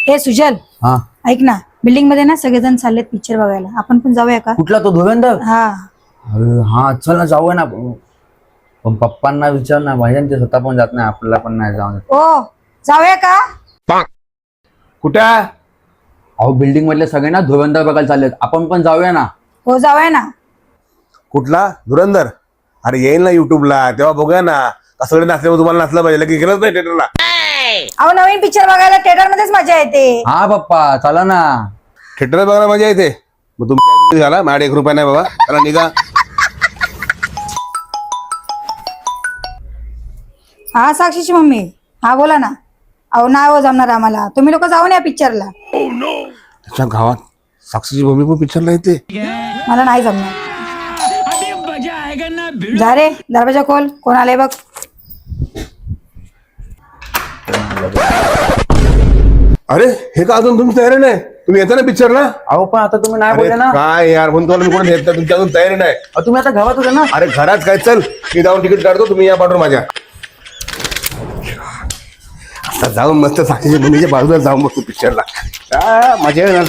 हे सुजल, हा ऐक ना, बिल्डिंग मध्ये ना सगळेजण चाललेत पिक्चर बघायला, आपण पण जाऊया का? कुठला तो धुरंधर? हा अरे हा चल ना जाऊया ना. पण पप्पांना विचार ना, भाईजान ते स्वतः पण जात नाही, आपल्याला पण नाही जाऊन. ओ जाऊया का? कुठे? अहो बिल्डिंग मधले सगळे ना धुरंधर बघायला चाललेत, आपण पण जाऊया ना. हो जाऊया ना. कुठला धुरंधर? अरे येईल ना युट्यूबला, तेव्हा बघूया ना. का सगळे नाचल्यामुळे तुम्हाला नाचलं पाहिजे, लगेच गेलंच नाही थिएटरला. अहो नवीन पिक्चर बघायला थिएटर मध्येच मजा येते. हा पप्पा चला ना. थिएटरला बघायला मजा येते. मग तुमच्या झाला, माझ्या 1 रुपया नाही बाबा, त्याला निघा. हा साक्षीची मम्मी, हा बोला ना. अहो नाही हो जमणार आम्हाला, तुम्ही लोक जाऊन या पिक्चरला. त्याच्या गावात साक्षीची मम्मी पण पिक्चरला येते. मला नाही जमणार. जा रे, दरवाजा खोल, कोण आले बघ. अरे हे का अजून तुम्ही तयारी नाही? तुम्ही येता ना पिक्चरला? अहो पण आता तुम्ही नाही बोलले ना. काय यार, म्हणून तुम्हाला मी कोण येत नाही, तुमची अजून तयारी नाही. अहो, तुम्ही आता गावात होते ना. अरे घरात काय, चल मी जाऊन तिकीट काढतो, तुम्ही या पाठवून माझ्या. आता जाऊन मस्त साक्षीच्या मम्मीच्या बाजूला जाऊन बघतो पिक्चरला, मजा येणार.